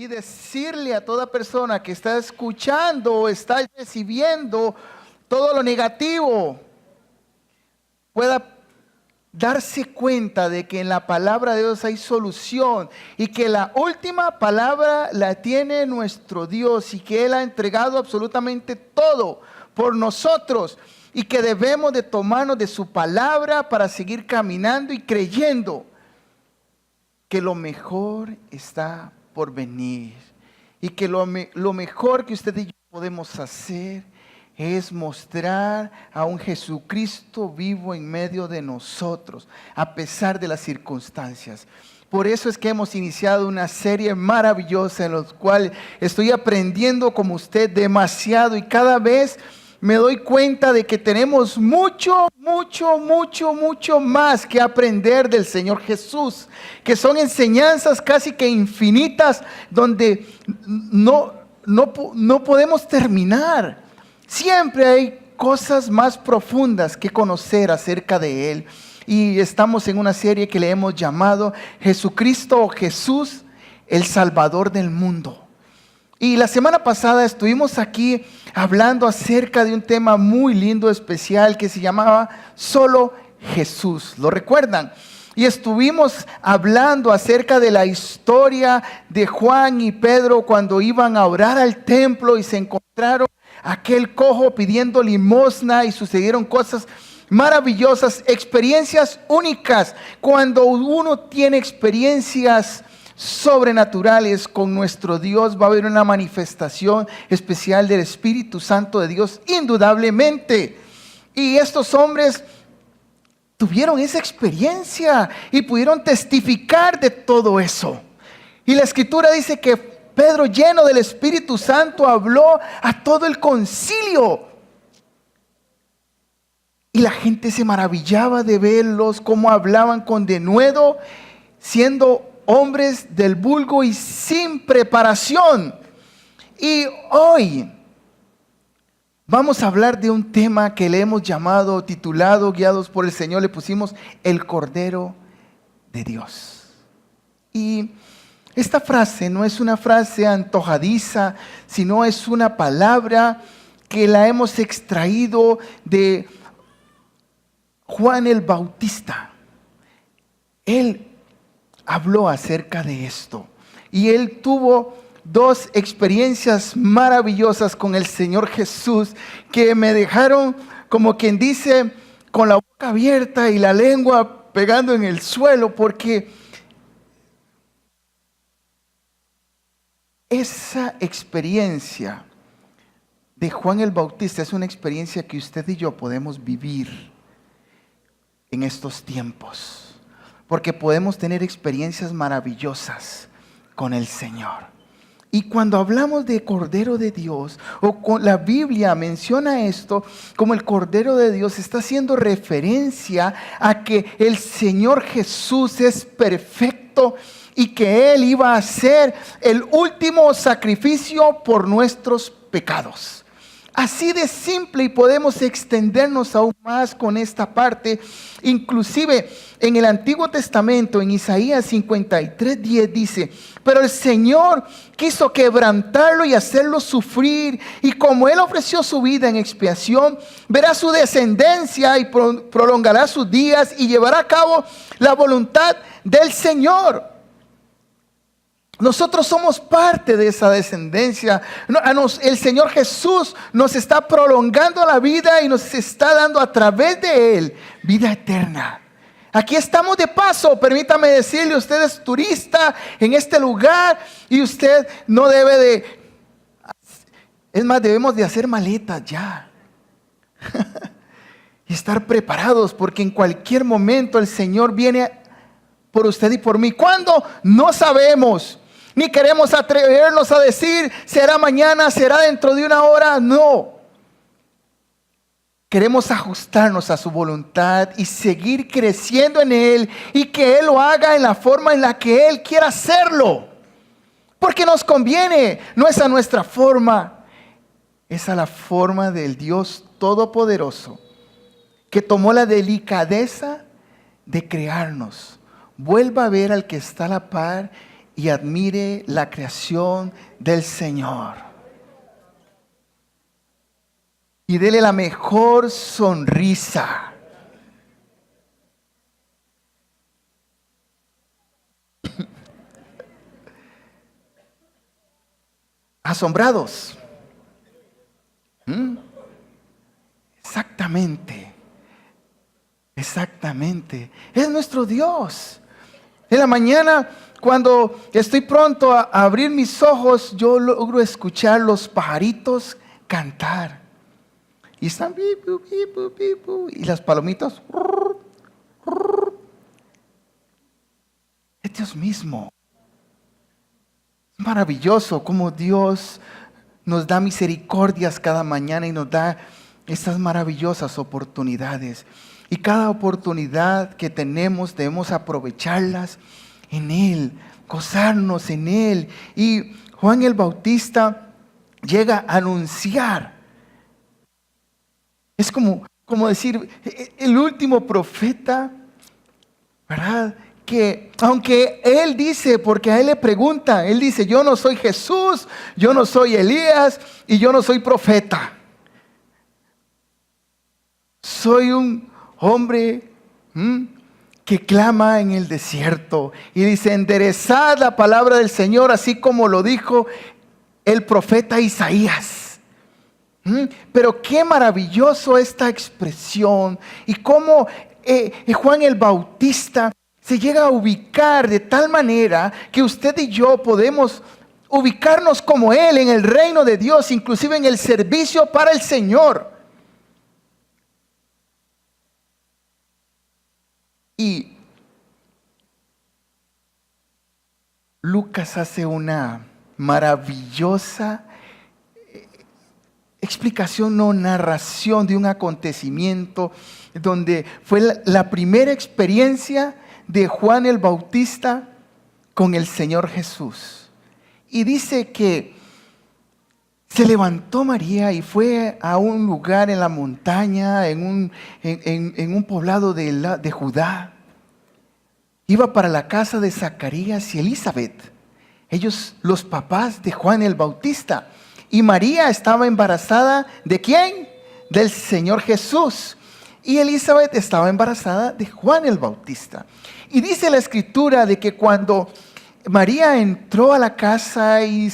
y decirle a toda persona que está escuchando o está recibiendo todo lo negativo, pueda darse cuenta de que en la palabra de Dios hay solución y que la última palabra la tiene nuestro Dios y que Él ha entregado absolutamente todo por nosotros y que debemos de tomarnos de su palabra para seguir caminando y creyendo que lo mejor está por venir y que lo mejor que usted y yo podemos hacer es mostrar a un Jesucristo vivo en medio de nosotros, a pesar de las circunstancias. Por eso es que hemos iniciado una serie maravillosa en la cual estoy aprendiendo como usted demasiado y cada vez me doy cuenta de que tenemos mucho más que aprender del Señor Jesús, que son enseñanzas casi que infinitas donde no podemos terminar. Siempre hay cosas más profundas que conocer acerca de Él. Y estamos en una serie que le hemos llamado Jesucristo o Jesús, el Salvador del mundo. Y la semana pasada estuvimos aquí hablando acerca de un tema muy lindo, especial, que se llamaba Solo Jesús. ¿Lo recuerdan? Y estuvimos hablando acerca de la historia de Juan y Pedro cuando iban a orar al templo y se encontraron aquel cojo pidiendo limosna y sucedieron cosas maravillosas, experiencias únicas. Cuando uno tiene experiencias sobrenaturales con nuestro Dios, va a haber una manifestación especial del Espíritu Santo de Dios, indudablemente. Y estos hombres tuvieron esa experiencia y pudieron testificar de todo eso. Y la Escritura dice que Pedro, lleno del Espíritu Santo, habló a todo el concilio. Y la gente se maravillaba de verlos, cómo hablaban con denuedo, siendo hombres del vulgo y sin preparación. Y hoy vamos a hablar de un tema que le hemos llamado, titulado, guiados por el Señor, le pusimos el Cordero de Dios. Y esta frase no es una frase antojadiza, sino es una palabra que la hemos extraído de Juan el Bautista. Él habló acerca de esto y él tuvo dos experiencias maravillosas con el Señor Jesús que me dejaron, como quien dice, con la boca abierta y la lengua pegando en el suelo, porque esa experiencia de Juan el Bautista es una experiencia que usted y yo podemos vivir en estos tiempos, porque podemos tener experiencias maravillosas con el Señor. Y cuando hablamos de Cordero de Dios, la Biblia menciona esto como el Cordero de Dios, está haciendo referencia a que el Señor Jesús es perfecto y que Él iba a hacer el último sacrificio por nuestros pecados. Así de simple, y podemos extendernos aún más con esta parte. Inclusive en el Antiguo Testamento, en Isaías 53:10 dice: pero el Señor quiso quebrantarlo y hacerlo sufrir, y como Él ofreció su vida en expiación, verá su descendencia y prolongará sus días y llevará a cabo la voluntad del Señor. Nosotros somos parte de esa descendencia. El Señor Jesús nos está prolongando la vida y nos está dando a través de Él vida eterna. Aquí estamos de paso, permítame decirle, usted es turista en este lugar y usted no debe de, es más, debemos de hacer maletas ya. Y estar preparados, porque en cualquier momento el Señor viene por usted y por mí. ¿Cuándo? No sabemos. Ni queremos atrevernos a decir, será mañana, será dentro de una hora. No. Queremos ajustarnos a su voluntad y seguir creciendo en Él, y que Él lo haga en la forma en la que Él quiera hacerlo. Porque nos conviene, no es a nuestra forma, es a la forma del Dios Todopoderoso, que tomó la delicadeza de crearnos. Vuelva a ver al que está a la par y admire la creación del Señor. Y dele la mejor sonrisa. Asombrados. Exactamente. Exactamente. Es nuestro Dios. En la mañana, cuando estoy pronto a abrir mis ojos, yo logro escuchar los pajaritos cantar. Y están pipu, pipu, pipu, y las palomitas. Es Dios mismo. Maravilloso como Dios nos da misericordias cada mañana y nos da estas maravillosas oportunidades. Y cada oportunidad que tenemos debemos aprovecharlas en Él, gozarnos en Él. Y Juan el Bautista llega a anunciar. Es como decir, el último profeta, ¿verdad? Que aunque él dice, porque a él le pregunta, él dice, yo no soy Jesús, yo no soy Elías y yo no soy profeta. Soy un hombre que clama en el desierto y dice, enderezad la palabra del Señor, así como lo dijo el profeta Isaías. Pero qué maravilloso esta expresión y cómo Juan el Bautista se llega a ubicar de tal manera que usted y yo podemos ubicarnos como Él en el reino de Dios, inclusive en el servicio para el Señor. Y Lucas hace una maravillosa explicación o narración de un acontecimiento donde fue la primera experiencia de Juan el Bautista con el Señor Jesús. Y dice que se levantó María y fue a un lugar en la montaña, en un poblado de Judá. Iba para la casa de Zacarías y Elizabeth, ellos los papás de Juan el Bautista. Y María estaba embarazada ¿de quién? Del Señor Jesús. Y Elizabeth estaba embarazada de Juan el Bautista. Y dice la escritura de que cuando María entró a la casa y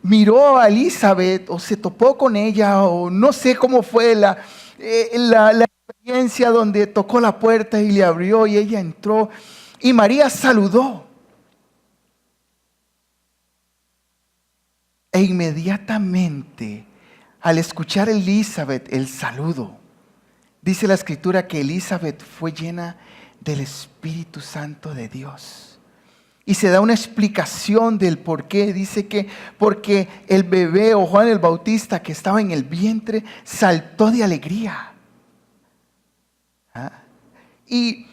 miró a Elizabeth, o se topó con ella, o no sé cómo fue la experiencia donde tocó la puerta y le abrió y ella entró. Y María saludó. E inmediatamente, al escuchar a Elizabeth el saludo, dice la escritura que Elizabeth fue llena del Espíritu Santo de Dios. Y se da una explicación del por qué. Dice que porque el bebé o Juan el Bautista que estaba en el vientre saltó de alegría. Y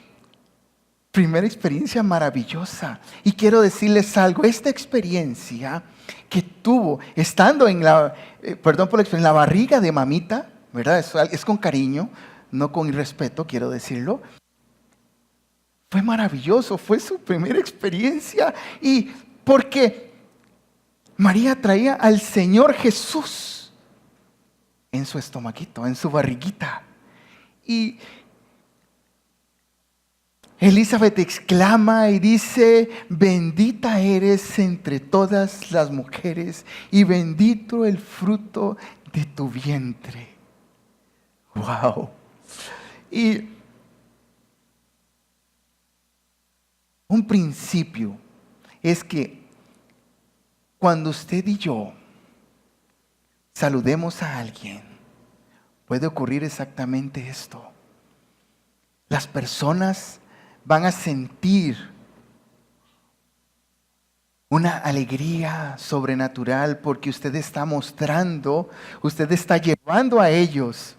primera experiencia maravillosa. Y quiero decirles algo, esta experiencia que tuvo estando en la barriga de mamita, ¿verdad? Es con cariño, no con irrespeto, quiero decirlo. Fue maravilloso, fue su primera experiencia. Y porque María traía al Señor Jesús en su estomaguito, en su barriguita. Y Elizabeth exclama y dice, bendita eres entre todas las mujeres y bendito el fruto de tu vientre. Wow. Y un principio es que cuando usted y yo saludemos a alguien, puede ocurrir exactamente esto. Las personas van a sentir una alegría sobrenatural porque usted está mostrando, usted está llevando a ellos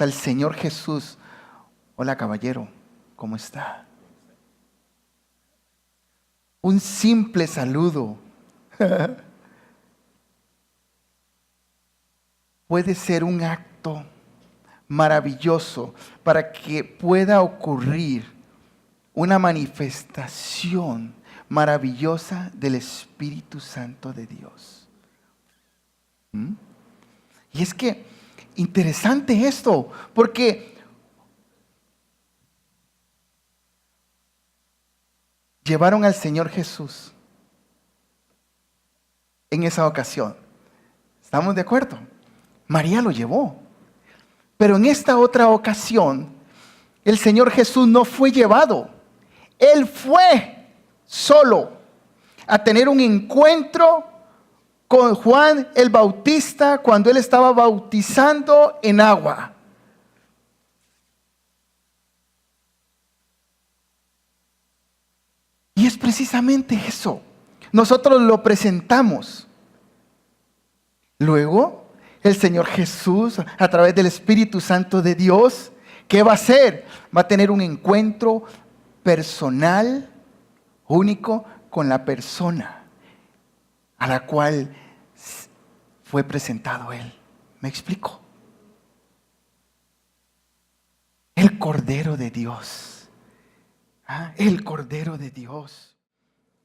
al Señor Jesús. Hola caballero, ¿cómo está? Un simple saludo puede ser un acto maravilloso para que pueda ocurrir una manifestación maravillosa del Espíritu Santo de Dios. Y es que interesante esto, porque llevaron al Señor Jesús en esa ocasión. ¿Estamos de acuerdo? María lo llevó. Pero en esta otra ocasión, el Señor Jesús no fue llevado. Él fue solo a tener un encuentro con Juan el Bautista cuando él estaba bautizando en agua. Y es precisamente eso. Nosotros lo presentamos. Luego, el Señor Jesús, a través del Espíritu Santo de Dios, ¿qué va a hacer? Va a tener un encuentro personal, único, con la persona a la cual fue presentado Él. ¿Me explico? El Cordero de Dios. El Cordero de Dios.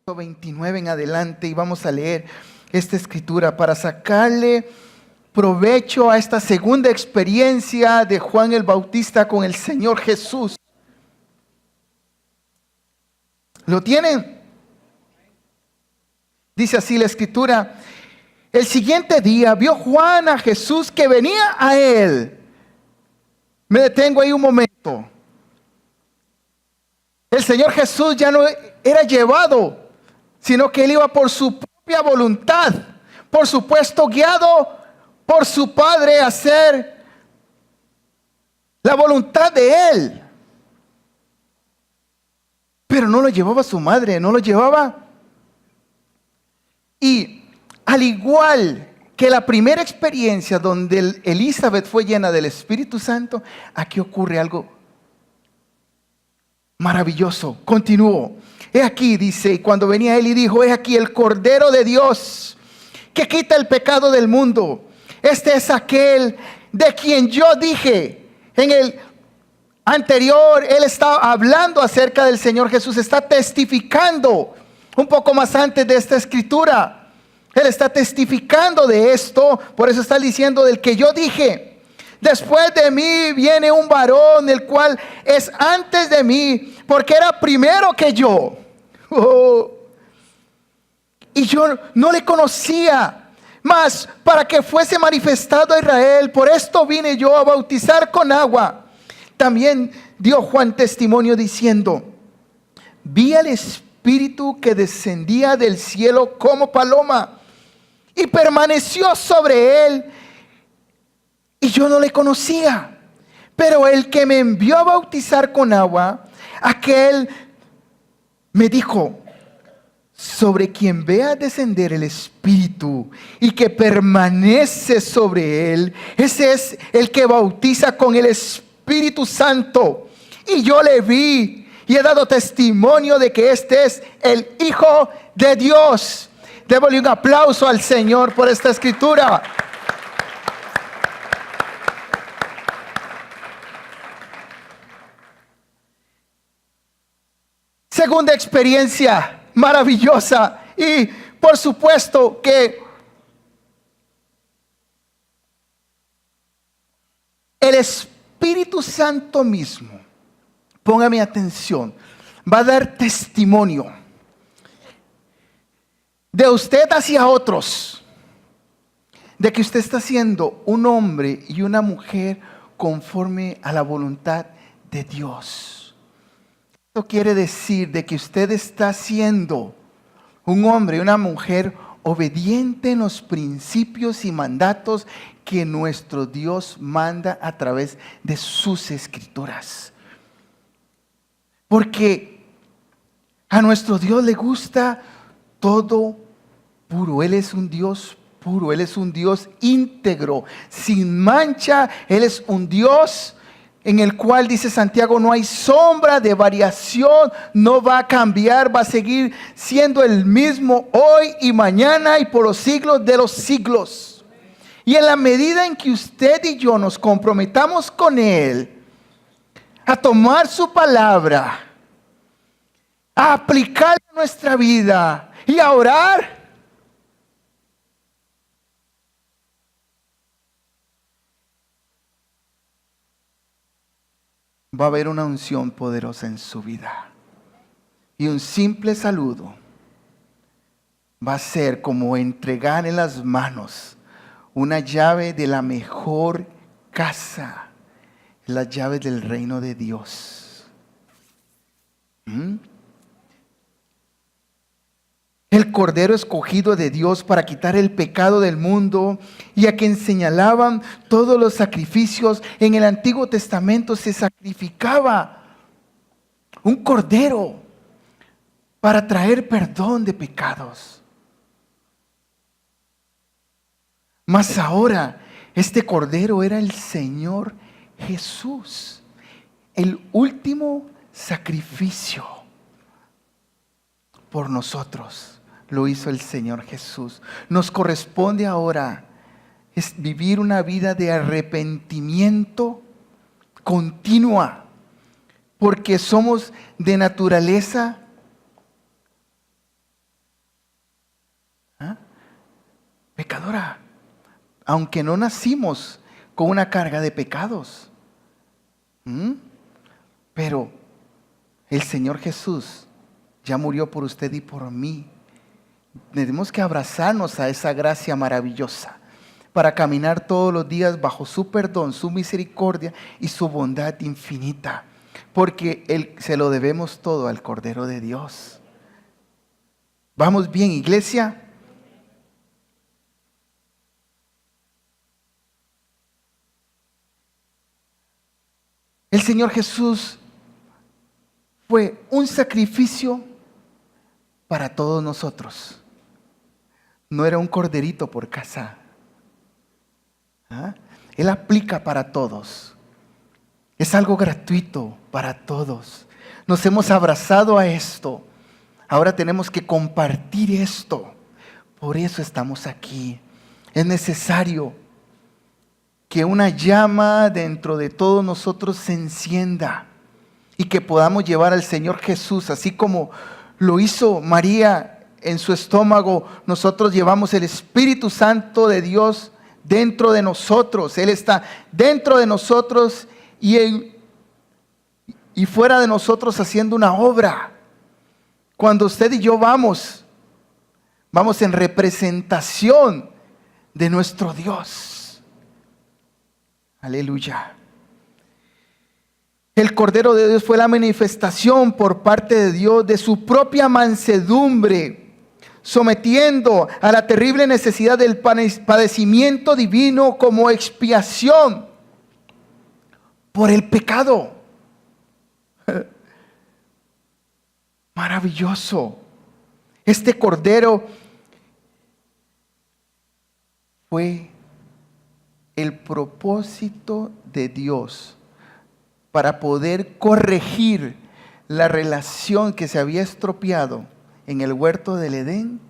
29 en adelante, y vamos a leer esta escritura para sacarle provecho a esta segunda experiencia de Juan el Bautista con el Señor Jesús. ¿Lo tienen? Dice así la escritura: el siguiente día vio Juan a Jesús que venía a él. Me detengo ahí un momento. El Señor Jesús ya no era llevado, sino que Él iba por su propia voluntad, por supuesto guiado por su Padre a hacer la voluntad de Él. Pero no lo llevaba su madre, no lo llevaba. Y al igual que la primera experiencia donde Elizabeth fue llena del Espíritu Santo, aquí ocurre algo maravilloso. Continuó. He aquí, dice, y cuando venía él y dijo: he aquí el Cordero de Dios que quita el pecado del mundo. Este es aquel de quien yo dije. En el anterior, él estaba hablando acerca del Señor Jesús, está testificando un poco más antes de esta escritura. Él está testificando de esto, por eso está diciendo del que yo dije. Después de mí viene un varón, el cual es antes de mí, porque era primero que yo. Y yo no le conocía, mas para que fuese manifestado a Israel, por esto vine yo a bautizar con agua. También dio Juan testimonio diciendo: vi al Espíritu que descendía del cielo como paloma y permaneció sobre él. Y yo no le conocía, pero el que me envió a bautizar con agua, aquel me dijo: sobre quien vea descender el Espíritu y que permanece sobre él, ese es el que bautiza con el Espíritu Santo. Y yo le vi y he dado testimonio de que este es el Hijo de Dios. Démosle un aplauso al Señor por esta escritura. Segunda experiencia maravillosa, y por supuesto que el Espíritu Santo mismo, póngame atención, va a dar testimonio de usted hacia otros, de que usted está siendo un hombre y una mujer conforme a la voluntad de Dios. Esto quiere decir de que usted está siendo un hombre y una mujer obediente en los principios y mandatos que nuestro Dios manda a través de sus escrituras. Porque a nuestro Dios le gusta todo puro. Él es un Dios puro, Él es un Dios íntegro, sin mancha. Él es un Dios en el cual, dice Santiago, no hay sombra de variación, no va a cambiar, va a seguir siendo el mismo hoy y mañana y por los siglos de los siglos. Y en la medida en que usted y yo nos comprometamos con Él a tomar su palabra a aplicar en nuestra vida y a orar, va a haber una unción poderosa en su vida. Y un simple saludo va a ser como entregar en las manos una llave de la mejor casa, las llaves del reino de Dios. El Cordero escogido de Dios para quitar el pecado del mundo, y a quien señalaban todos los sacrificios. En el Antiguo Testamento se sacrificaba un cordero para traer perdón de pecados. Mas ahora este cordero era el Señor Jesús, el último sacrificio por nosotros. Lo hizo el Señor Jesús. Nos corresponde ahora es vivir una vida de arrepentimiento continua, porque somos de naturaleza pecadora, aunque no nacimos con una carga de pecados. Pero el Señor Jesús ya murió por usted y por mí. Tenemos que abrazarnos a esa gracia maravillosa para caminar todos los días bajo su perdón, su misericordia y su bondad infinita, porque se lo debemos todo al Cordero de Dios. ¿Vamos bien, iglesia? El Señor Jesús fue un sacrificio para todos nosotros. No era un corderito por casa. Él aplica para todos. Es algo gratuito para todos. Nos hemos abrazado a esto. Ahora tenemos que compartir esto. Por eso estamos aquí. Es necesario que una llama dentro de todos nosotros se encienda y que podamos llevar al Señor Jesús, así como lo hizo María en su estómago. Nosotros llevamos el Espíritu Santo de Dios dentro de nosotros. Él está dentro de nosotros y fuera de nosotros haciendo una obra. Cuando usted y yo vamos en representación de nuestro Dios. Aleluya. El Cordero de Dios fue la manifestación por parte de Dios de su propia mansedumbre, sometiendo a la terrible necesidad del padecimiento divino como expiación por el pecado. Maravilloso. Este Cordero fue el propósito de Dios para poder corregir la relación que se había estropeado en el huerto del Edén.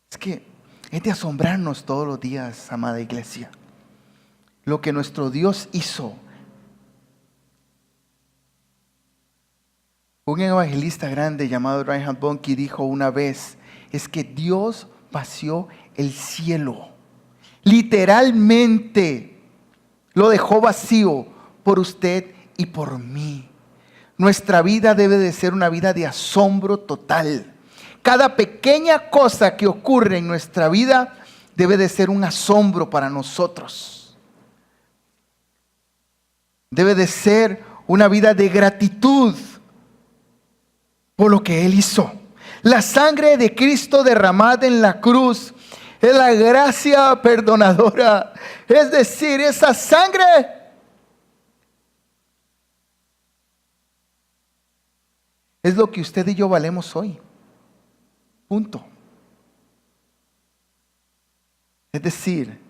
Es que es de asombrarnos todos los días, amada iglesia, lo que nuestro Dios hizo. Un evangelista grande llamado Reinhard Bonnke dijo una vez, es que Dios vació el cielo. Literalmente lo dejó vacío por usted y por mí. Nuestra vida debe de ser una vida de asombro total. Cada pequeña cosa que ocurre en nuestra vida debe de ser un asombro para nosotros. Debe de ser una vida de gratitud por lo que Él hizo. La sangre de Cristo derramada en la cruz es la gracia perdonadora. Es decir, esa sangre es lo que usted y yo valemos hoy. Punto. Es decir,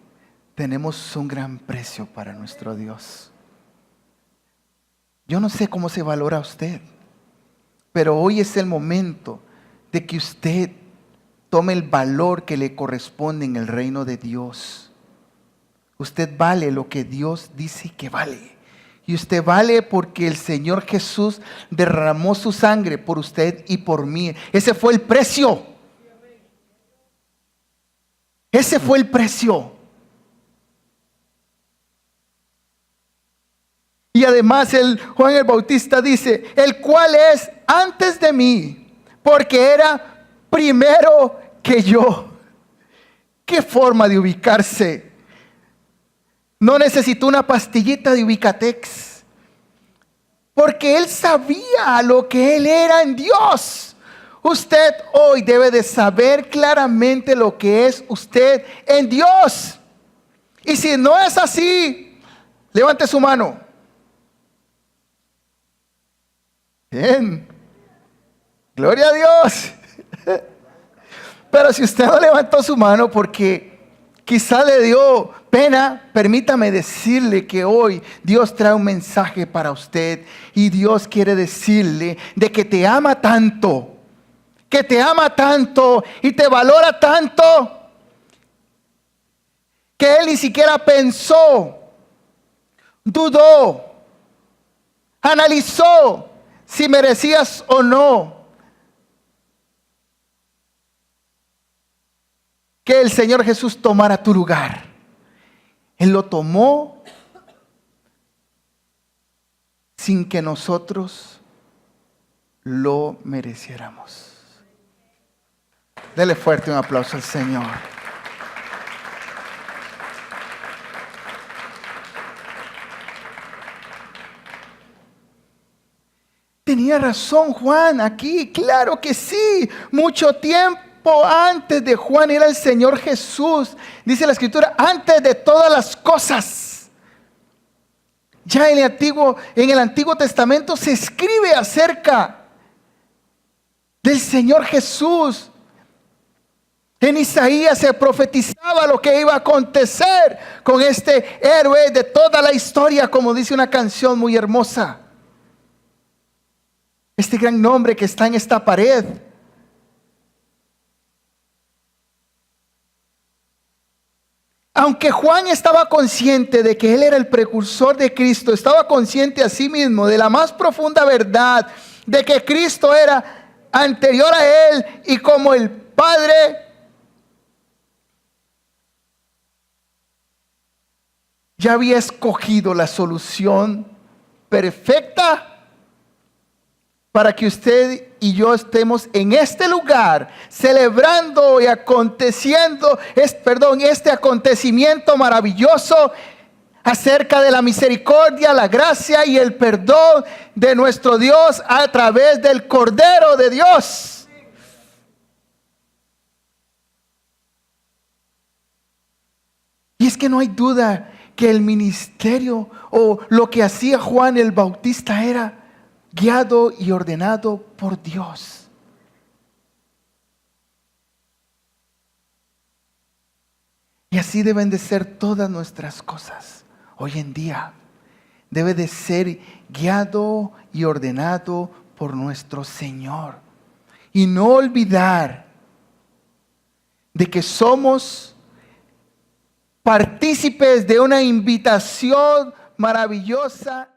tenemos un gran precio para nuestro Dios. Yo no sé cómo se valora usted, pero hoy es el momento de que usted tome el valor que le corresponde en el reino de Dios. Usted vale lo que Dios dice que vale. Y usted vale porque el Señor Jesús derramó su sangre por usted y por mí. Ese fue el precio. Ese fue el precio. Y además Juan el Bautista dice, el cual es antes de mí, porque era primero que yo. ¿Qué forma de ubicarse? No necesitó una pastillita de Ubicatex, porque él sabía lo que él era en Dios. Usted hoy debe de saber claramente lo que es usted en Dios. Y si no es así, levante su mano. Bien, gloria a Dios. Pero si usted no levantó su mano porque quizá le dio pena, permítame decirle que hoy Dios trae un mensaje para usted. Y Dios quiere decirle de que te ama tanto, que te ama tanto y te valora tanto, que Él ni siquiera pensó, dudó, analizó si merecías o no que el Señor Jesús tomara tu lugar. Él lo tomó sin que nosotros lo mereciéramos. Dele fuerte un aplauso al Señor. Tenía razón Juan aquí, claro que sí. Mucho tiempo antes de Juan era el Señor Jesús. Dice la Escritura, antes de todas las cosas. Ya en el Antiguo Testamento se escribe acerca del Señor Jesús. En Isaías se profetizaba lo que iba a acontecer con este héroe de toda la historia, como dice una canción muy hermosa. Este gran nombre que está en esta pared. Aunque Juan estaba consciente de que él era el precursor de Cristo, estaba consciente a sí mismo de la más profunda verdad de que Cristo era anterior a él y como el Padre, ya había escogido la solución perfecta para que usted y yo estemos en este lugar celebrando y aconteciendo, este acontecimiento maravilloso acerca de la misericordia, la gracia y el perdón de nuestro Dios a través del Cordero de Dios. Y es que no hay duda que el ministerio o lo que hacía Juan el Bautista era guiado y ordenado por Dios. Y así deben de ser todas nuestras cosas. Hoy en día debe de ser guiado y ordenado por nuestro Señor. Y no olvidar de que somos partícipes de una invitación maravillosa.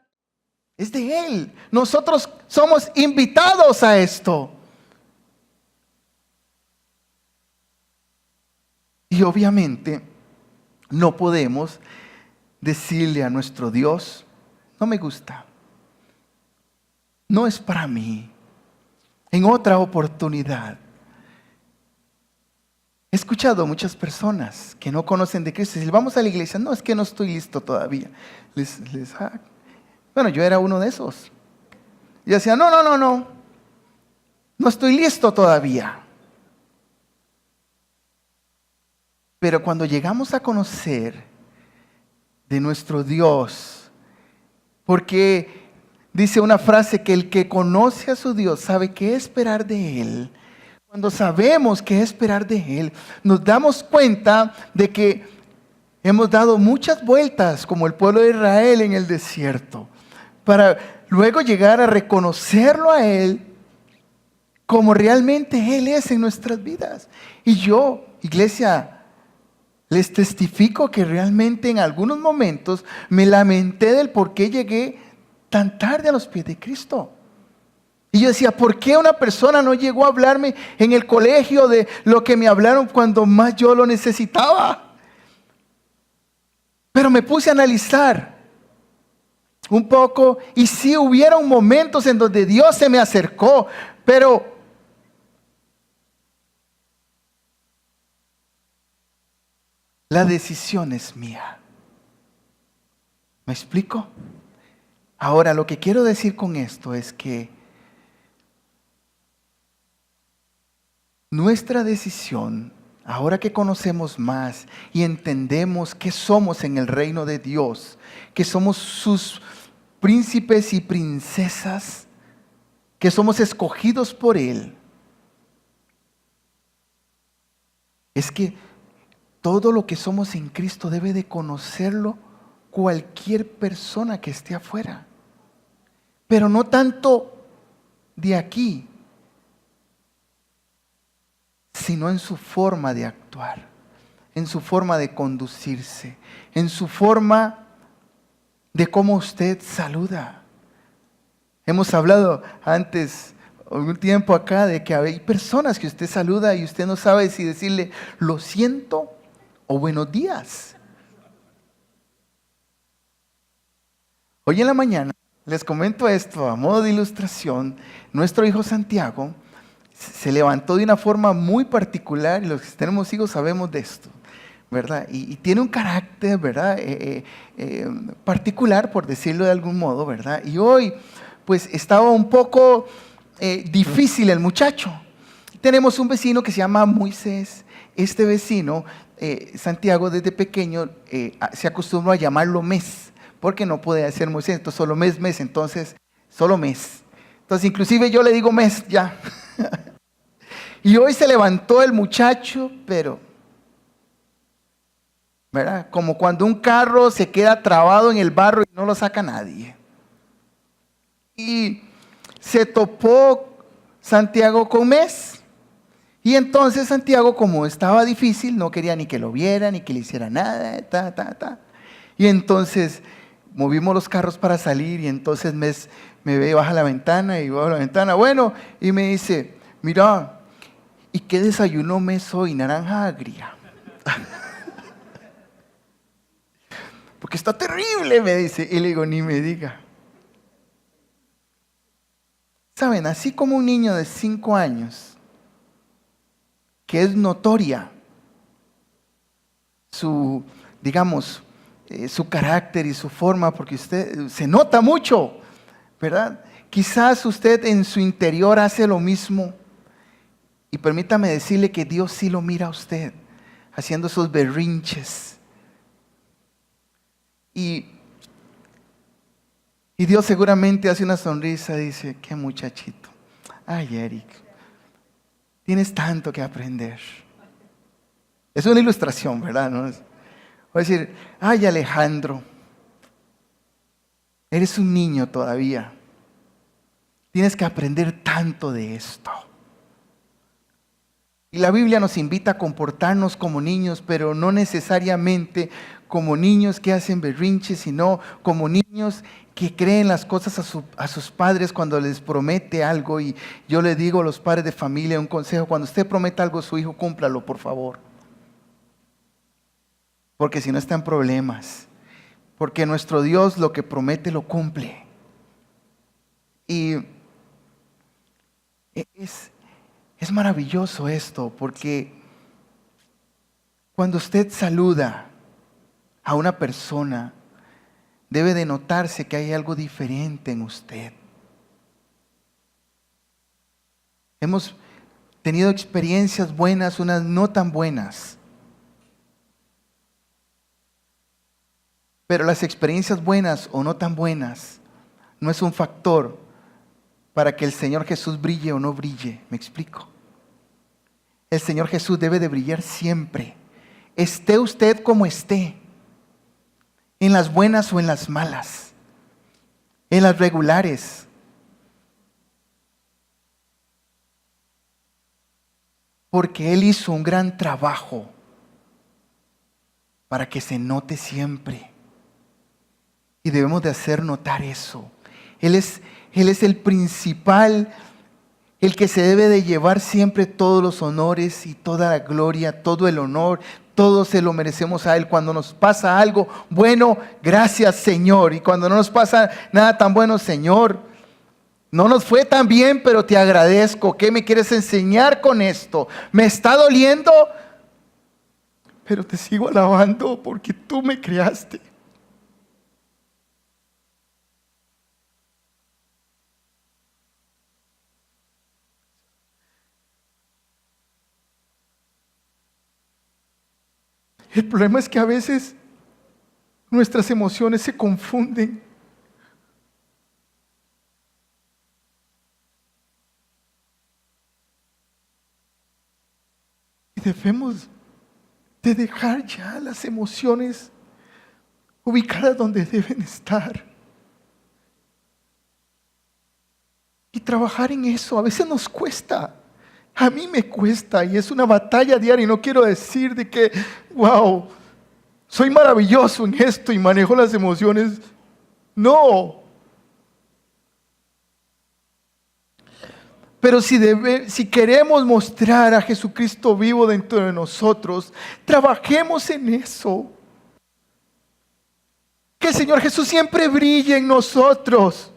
Es de Él. Nosotros somos invitados a esto. Y obviamente no podemos decirle a nuestro Dios, no me gusta, no es para mí, en otra oportunidad. He escuchado a muchas personas que no conocen de Cristo. Si vamos a la iglesia, no, es que no estoy listo todavía. Bueno, yo era uno de esos. Yo decía, no estoy listo todavía. Pero cuando llegamos a conocer de nuestro Dios, porque dice una frase que el que conoce a su Dios sabe qué esperar de Él. Cuando sabemos qué esperar de Él, nos damos cuenta de que hemos dado muchas vueltas como el pueblo de Israel en el desierto, para luego llegar a reconocerlo a Él como realmente Él es en nuestras vidas. Y yo, iglesia, Les testifico que realmente en algunos momentos me lamenté del por qué llegué tan tarde a los pies de Cristo. Y yo decía, ¿por qué una persona no llegó a hablarme en el colegio de lo que me hablaron cuando más yo lo necesitaba? Pero me puse a analizar un poco y sí hubieron momentos en donde Dios se me acercó, pero la decisión es mía. ¿Me explico? Ahora, lo que quiero decir con esto es que nuestra decisión, ahora que conocemos más y entendemos que somos en el reino de Dios, que somos sus príncipes y princesas, que somos escogidos por Él, es que todo lo que somos en Cristo debe de conocerlo cualquier persona que esté afuera. Pero no tanto de aquí, sino en su forma de actuar, en su forma de conducirse, en su forma de cómo usted saluda. Hemos hablado antes, algún tiempo acá, de que hay personas que usted saluda y usted no sabe si decirle lo siento o buenos días. Hoy en la mañana, les comento esto a modo de ilustración, nuestro hijo Santiago se levantó de una forma muy particular y los que tenemos hijos sabemos de esto, ¿verdad? Y tiene un carácter, ¿verdad? Particular, por decirlo de algún modo, ¿verdad? Y hoy, pues estaba un poco difícil el muchacho. Tenemos un vecino que se llama Moisés. Este vecino, Santiago, desde pequeño se acostumbró a llamarlo Mes, porque no puede ser Moisés, entonces solo mes, entonces solo Mes. Entonces inclusive yo le digo Mes ya. Y hoy se levantó el muchacho, pero, ¿verdad? Como cuando un carro se queda trabado en el barro y no lo saca nadie. Y se topó Santiago con Mes. Y entonces Santiago, como estaba difícil, no quería ni que lo viera, ni que le hiciera nada, Y entonces movimos los carros para salir y entonces Mes me ve, baja la ventana y bajo la ventana. Bueno, y me dice, mira, ¿y qué desayunó Mes hoy? Naranja agria. Porque está terrible, me dice. Y le digo, ni me diga. Saben, así como un niño de 5 años, que es notoria su, digamos, su carácter y su forma, porque usted se nota mucho, ¿verdad? Quizás usted en su interior hace lo mismo. Y permítame decirle que Dios sí lo mira a usted, haciendo esos berrinches. Y Dios seguramente hace una sonrisa y dice, qué muchachito. Ay, Eric, tienes tanto que aprender. Es una ilustración, ¿verdad? ¿No? Voy a decir, ay, Alejandro, eres un niño todavía. Tienes que aprender tanto de esto. Y la Biblia nos invita a comportarnos como niños, pero no necesariamente como niños que hacen berrinches, sino como niños que creen las cosas a sus padres cuando les promete algo. Y yo le digo a los padres de familia un consejo, cuando usted prometa algo a su hijo, cúmplalo, por favor. Porque si no está en problemas. Porque nuestro Dios lo que promete lo cumple. Y es maravilloso esto, porque cuando usted saluda a una persona, debe de notarse que hay algo diferente en usted. Hemos tenido experiencias buenas, unas no tan buenas. Pero las experiencias buenas o no tan buenas no es un factor para que el Señor Jesús brille o no brille. ¿Me explico? El Señor Jesús debe de brillar siempre. Esté usted como esté. En las buenas o en las malas. En las regulares. Porque Él hizo un gran trabajo para que se note siempre. Y debemos de hacer notar eso. Él es el principal, el que se debe de llevar siempre todos los honores y toda la gloria, todo el honor. Todos se lo merecemos a Él. Cuando nos pasa algo bueno, gracias Señor. Y cuando no nos pasa nada tan bueno, Señor, no nos fue tan bien, pero te agradezco. ¿Qué me quieres enseñar con esto? ¿Me está doliendo? Pero te sigo alabando porque tú me creaste. El problema es que a veces nuestras emociones se confunden. Y debemos de dejar ya las emociones ubicadas donde deben estar. Y trabajar en eso. A veces nos cuesta. A mí me cuesta y es una batalla diaria. Y no quiero decir de que, wow, soy maravilloso en esto y manejo las emociones. No. Pero si queremos mostrar a Jesucristo vivo dentro de nosotros, trabajemos en eso. Que el Señor Jesús siempre brille en nosotros.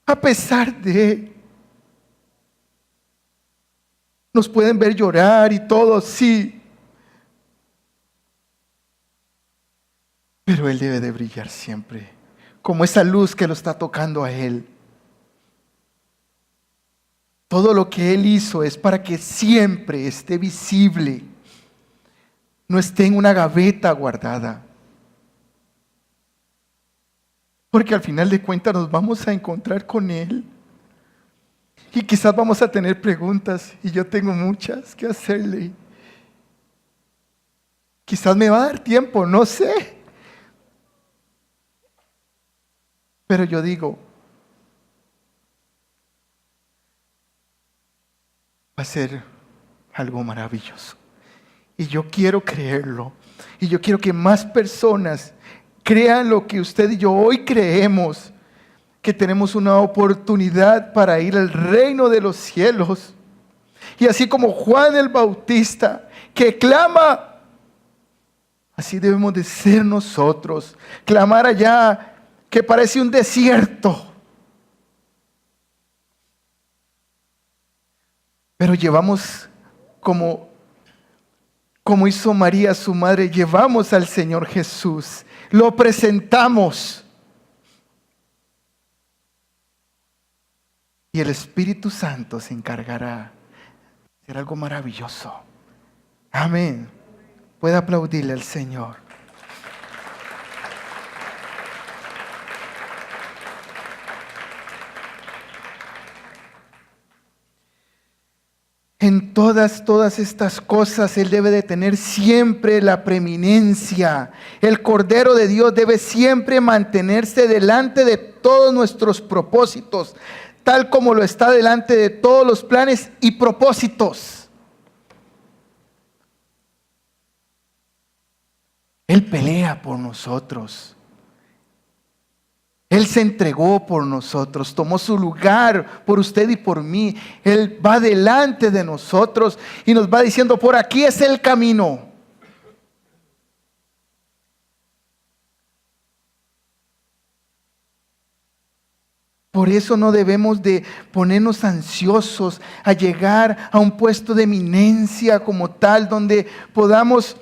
A pesar de... Nos pueden ver llorar y todo, sí. Pero Él debe de brillar siempre, como esa luz que lo está tocando a Él. Todo lo que Él hizo es para que siempre esté visible, no esté en una gaveta guardada. Porque al final de cuentas nos vamos a encontrar con Él. Y quizás vamos a tener preguntas, y yo tengo muchas que hacerle. Quizás me va a dar tiempo, no sé. Pero yo digo, va a ser algo maravilloso. Y yo quiero creerlo. Y yo quiero que más personas crean lo que usted y yo hoy creemos. Que tenemos una oportunidad para ir al reino de los cielos. Y así como Juan el Bautista, que clama, así debemos de ser nosotros. Clamar allá, que parece un desierto. Pero llevamos, como hizo María su madre, llevamos al Señor Jesús. Lo presentamos. Y el Espíritu Santo se encargará de hacer algo maravilloso. Amén. Puede aplaudirle al Señor. En todas estas cosas Él debe de tener siempre la preeminencia. El Cordero de Dios debe siempre mantenerse delante de todos nuestros propósitos, tal como lo está delante de todos los planes y propósitos. Él pelea por nosotros. Él se entregó por nosotros, tomó su lugar por usted y por mí. Él va delante de nosotros y nos va diciendo, por aquí es el camino. Por eso no debemos de ponernos ansiosos a llegar a un puesto de eminencia como tal, donde podamos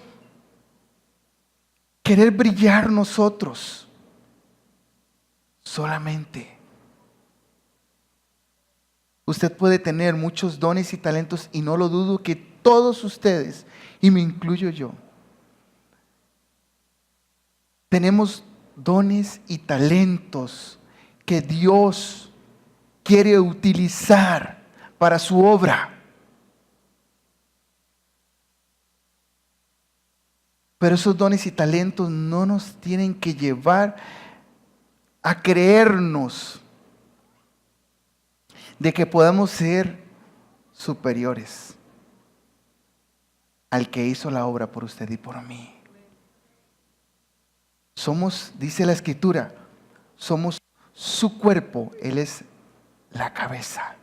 querer brillar nosotros solamente. Usted puede tener muchos dones y talentos y no lo dudo que todos ustedes, y me incluyo yo, tenemos dones y talentos que Dios quiere utilizar para su obra. Pero esos dones y talentos no nos tienen que llevar a creernos de que podamos ser superiores al que hizo la obra por usted y por mí. Somos, dice la Escritura, somos su cuerpo, Él es la cabeza.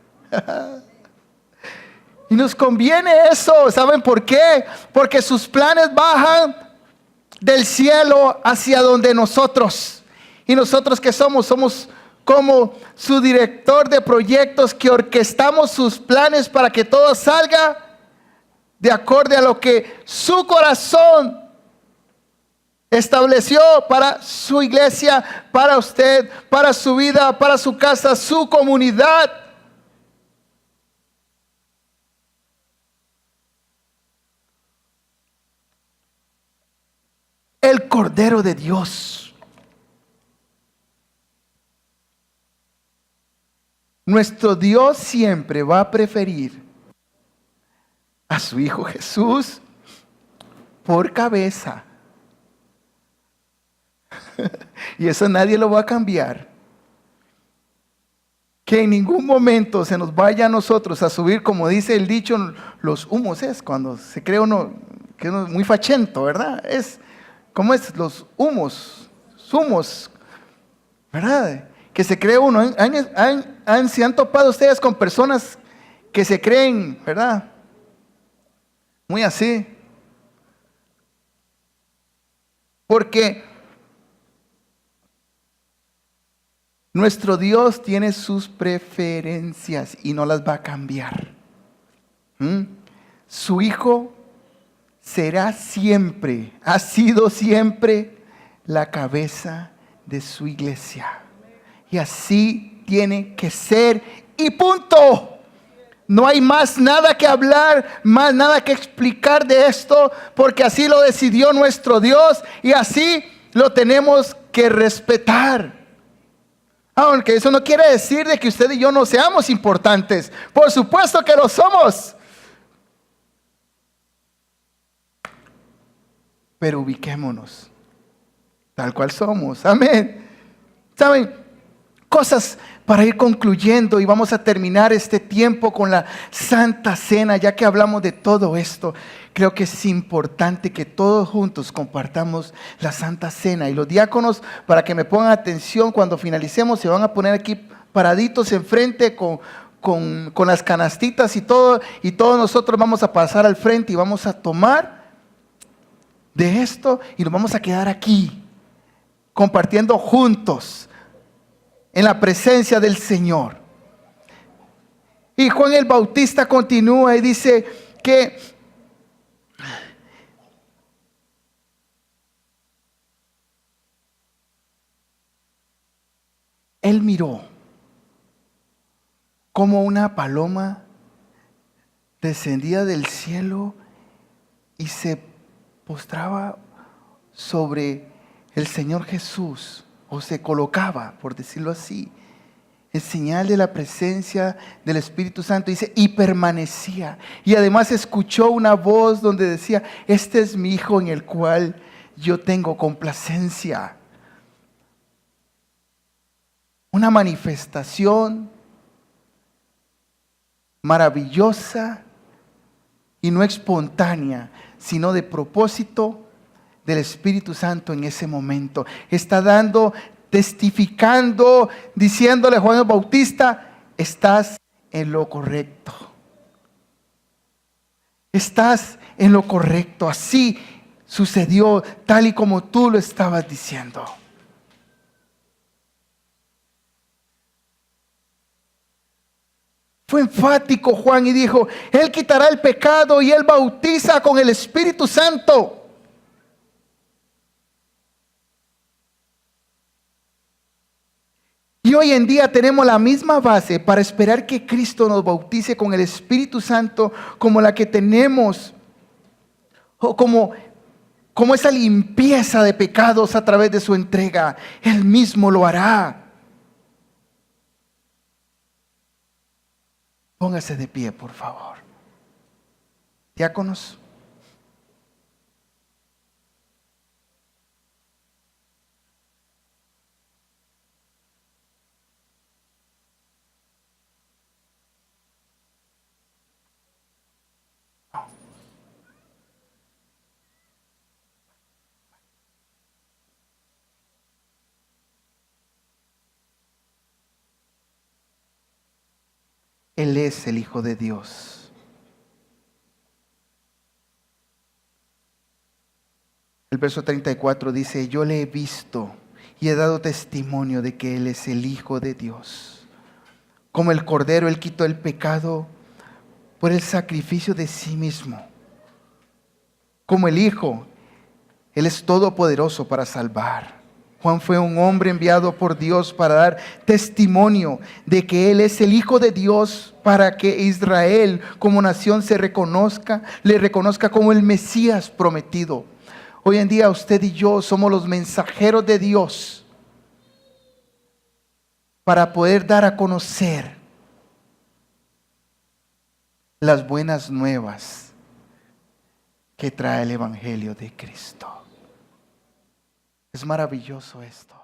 Y nos conviene eso, ¿saben por qué? Porque sus planes bajan del cielo hacia donde nosotros. Y nosotros que somos como su director de proyectos que orquestamos sus planes para que todo salga de acuerdo a lo que su corazón estableció para su iglesia, para usted, para su vida, para su casa, su comunidad. El Cordero de Dios, nuestro Dios siempre va a preferir a su Hijo Jesús por cabeza. Y eso nadie lo va a cambiar. Que en ningún momento se nos vaya a nosotros a subir, como dice el dicho, los humos. Es cuando se cree uno que uno es muy fachento, ¿verdad? Es como es los humos, ¿verdad? Que se cree uno. Se han topado ustedes con personas que se creen, ¿verdad? Muy así. Porque nuestro Dios tiene sus preferencias y no las va a cambiar. Su Hijo será siempre, ha sido siempre la cabeza de su iglesia. Y así tiene que ser y punto. No hay más nada que hablar, más nada que explicar de esto, porque así lo decidió nuestro Dios y así lo tenemos que respetar. Aunque eso no quiere decir de que usted y yo no seamos importantes. Por supuesto que lo somos. Pero ubiquémonos tal cual somos. Amén. ¿Saben? Cosas para ir concluyendo y vamos a terminar este tiempo con la Santa Cena. Ya que hablamos de todo esto, creo que es importante que todos juntos compartamos la Santa Cena. Y los diáconos, para que me pongan atención, cuando finalicemos se van a poner aquí paraditos enfrente con las canastitas y todo. Y todos nosotros vamos a pasar al frente y vamos a tomar de esto y nos vamos a quedar aquí compartiendo juntos en la presencia del Señor. Y Juan el Bautista continúa y dice que él miró como una paloma descendía del cielo y se postraba sobre el Señor Jesús, o se colocaba, por decirlo así, en señal de la presencia del Espíritu Santo. Dice, y permanecía. Y además escuchó una voz donde decía, este es mi Hijo en el cual yo tengo complacencia. Una manifestación maravillosa y no espontánea, sino de propósito del Espíritu Santo en ese momento. Está dando, testificando, diciéndole a Juan el Bautista, estás en lo correcto. Estás en lo correcto. Así sucedió, tal y como tú lo estabas diciendo. Fue enfático Juan y dijo, Él quitará el pecado y Él bautiza con el Espíritu Santo. Y hoy en día tenemos la misma base para esperar que Cristo nos bautice con el Espíritu Santo como la que tenemos, o como esa limpieza de pecados a través de su entrega. Él mismo lo hará. Póngase de pie, por favor. Diáconos. Él es el Hijo de Dios. El verso 34 dice: yo le he visto y he dado testimonio de que Él es el Hijo de Dios. Como el Cordero, Él quitó el pecado por el sacrificio de sí mismo. Como el Hijo, Él es todopoderoso para salvar. Juan fue un hombre enviado por Dios para dar testimonio de que Él es el Hijo de Dios, para que Israel como nación le reconozca como el Mesías prometido. Hoy en día usted y yo somos los mensajeros de Dios para poder dar a conocer las buenas nuevas que trae el Evangelio de Cristo. Es maravilloso esto.